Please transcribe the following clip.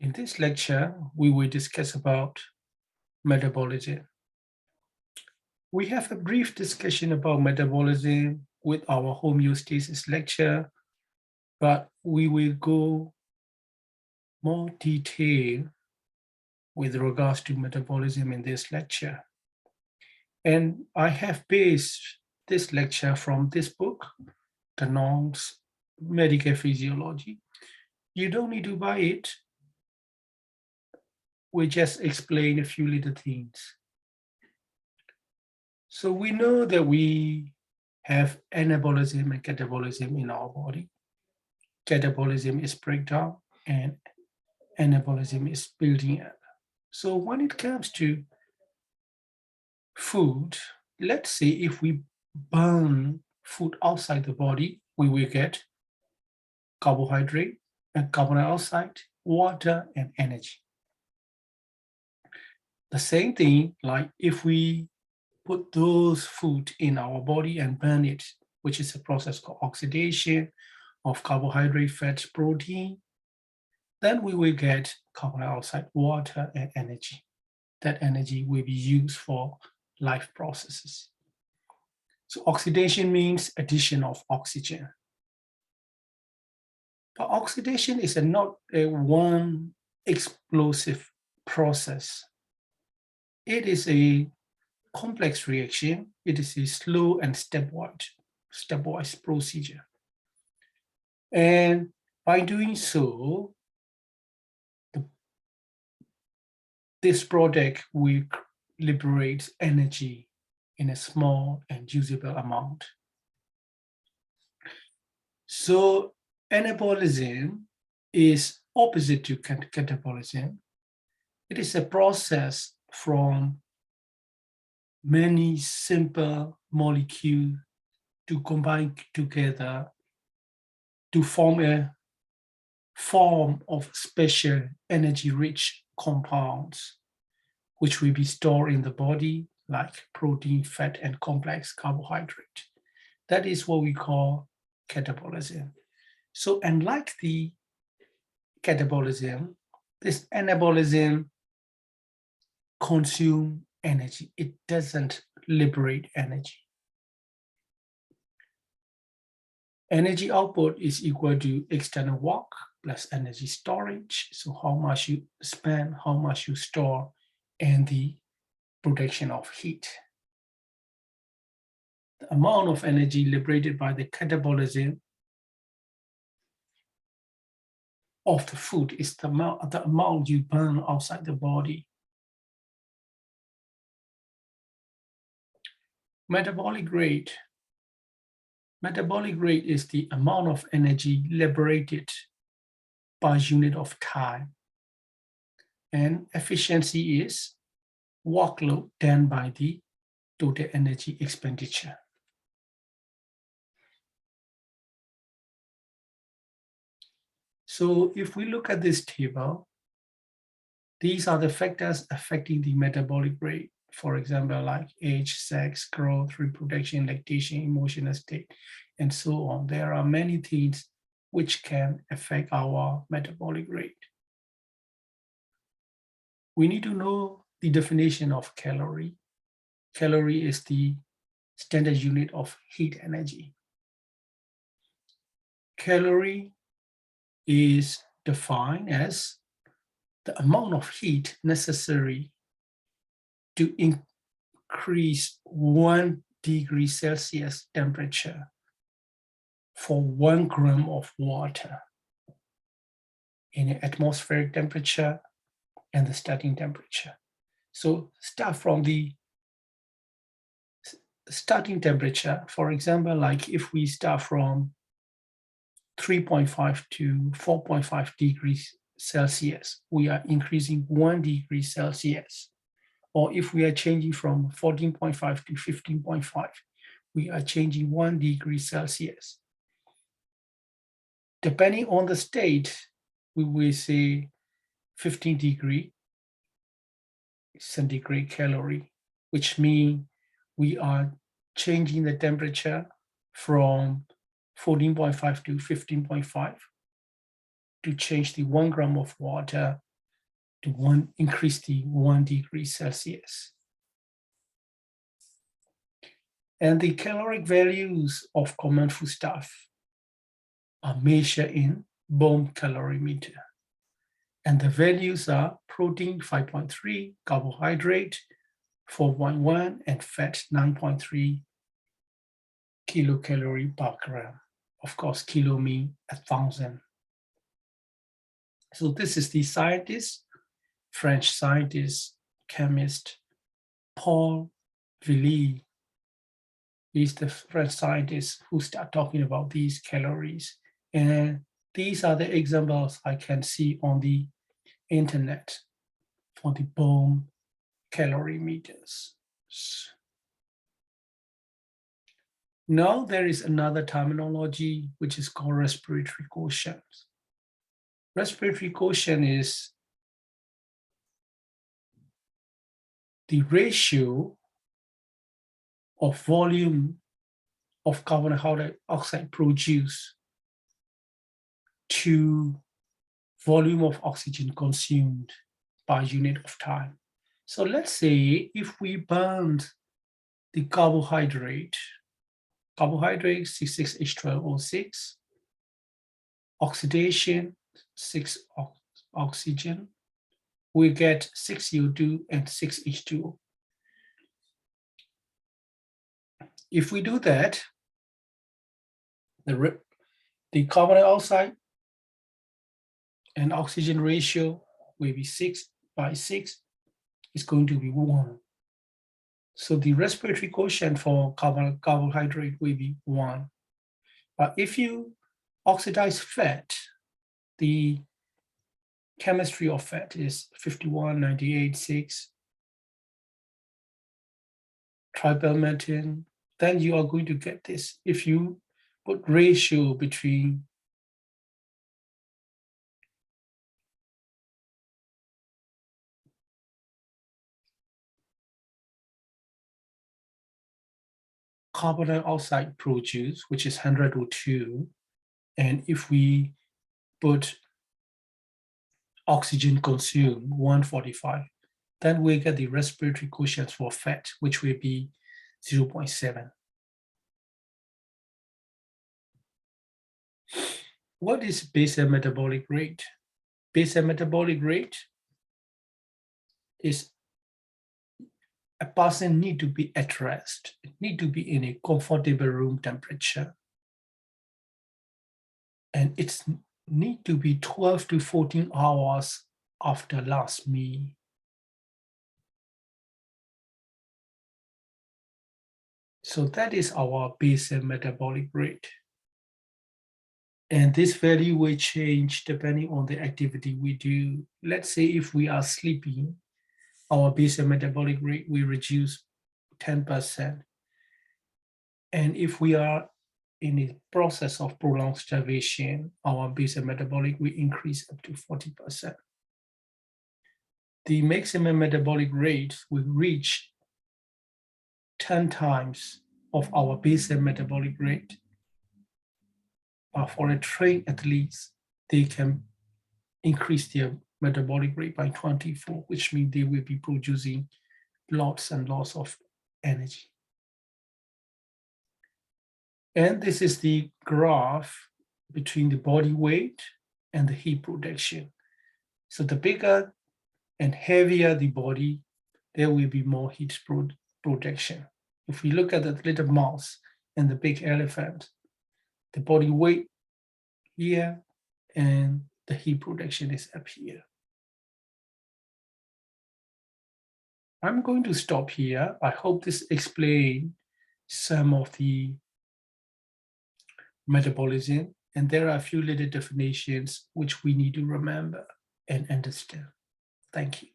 In this lecture, we will discuss about metabolism. We have a brief discussion about metabolism with our homeostasis lecture, but we will go more detail with regards to metabolism in this lecture. And I have based this lecture from this book, Canon's Medical Physiology. You don't need to buy it. We just explain a few little things. So we know that we have anabolism and catabolism in our body. Catabolism is breakdown and anabolism is building up. So when it comes to food, let's say if we burn food outside the body, we will get carbohydrate and carbon dioxide, water, and energy. The same thing, like if we put those food in our body and burn it, which is a process called oxidation of carbohydrate, fat, protein, then we will get carbon dioxide, water, and energy. That energy will be used for life processes. So oxidation means addition of oxygen. But oxidation is not a one explosive process. It is a complex reaction. It is a slow and stepwise procedure. And by doing so, this product will liberate energy in a small and usable amount. So anabolism is opposite to catabolism. It is a process from many simple molecules to combine together to form a form of special energy-rich compounds, which will be stored in the body like protein, fat, and complex carbohydrate. That is what we call catabolism. So unlike the catabolism, this anabolism consumes energy. It doesn't liberate energy. Energy output is equal to external work plus energy storage. So how much you spend, how much you store, and the production of heat. The amount of energy liberated by the catabolism of the food is the amount you burn outside the body. Metabolic rate. Metabolic rate is the amount of energy liberated by unit of time. And efficiency is workload done by the total energy expenditure. So if we look at this table, these are the factors affecting the metabolic rate. For example, like age, sex, growth, reproduction, lactation, emotional state, and so on. There are many things which can affect our metabolic rate. We need to know the definition of calorie. Calorie is the standard unit of heat energy. Calorie is defined as the amount of heat necessary to increase 1 degree Celsius temperature for 1 gram of water in an atmospheric temperature and the starting temperature. So start from the starting temperature. For example, like if we start from 3.5 to 4.5 degrees Celsius, we are increasing 1 degree Celsius. Or if we are changing from 14.5 to 15.5, we are changing 1 degree Celsius. Depending on the state, we will say 15 degree centigrade calorie, which means we are changing the temperature from 14.5 to 15.5 to change the 1 gram of water to increase the 1 degree Celsius. And the caloric values of common foodstuff are measured in bone calorimeter. And the values are protein 5.3, carbohydrate 4.1, and fat 9.3 kilocalorie per gram. Of course, kilo mean 1,000. So this is the scientist, French scientist, chemist, Paul Villiers. He's the French scientist who start talking about these calories. And these are the examples I can see on the internet for the bone calorimeters. Now there is another terminology which is called respiratory quotient. Respiratory quotient is the ratio of volume of carbon dioxide produced to volume of oxygen consumed by unit of time. So let's say if we burned the carbohydrate 66H12O6, oxidation 6 oxygen, we get 6 CO2 and 6 H2O. If we do that, the carbon dioxide and oxygen ratio will be 6 by 6 is going to be 1. So the respiratory quotient for carbohydrate will be 1. But if you oxidize fat, the chemistry of fat is 51, 98, 6, tripalmethane, then you are going to get this. If you put ratio between carbon dioxide produced, which is 102, and if we put oxygen consumed, 145, then we get the respiratory quotient for fat, which will be 0.7. What is basal metabolic rate? Basal metabolic rate is a person need to be at rest, need to be in a comfortable room temperature. And it's need to be 12 to 14 hours after last meal. So that is our basal metabolic rate. And this value will change depending on the activity we do. Let's say if we are sleeping, our basal metabolic rate will reduce 10%. And if we are in the process of prolonged starvation, our basal metabolic will increase up to 40%. The maximum metabolic rate will reach 10 times of our basal metabolic rate. But for a trained athlete, they can increase their metabolic rate by 24, which means they will be producing lots and lots of energy. And this is the graph between the body weight and the heat production. So the bigger and heavier the body, there will be more heat production. If we look at the little mouse and the big elephant, the body weight here and the heat production is up here. I'm going to stop here. I hope this explains some of the metabolism, and there are a few little definitions which we need to remember and understand. Thank you.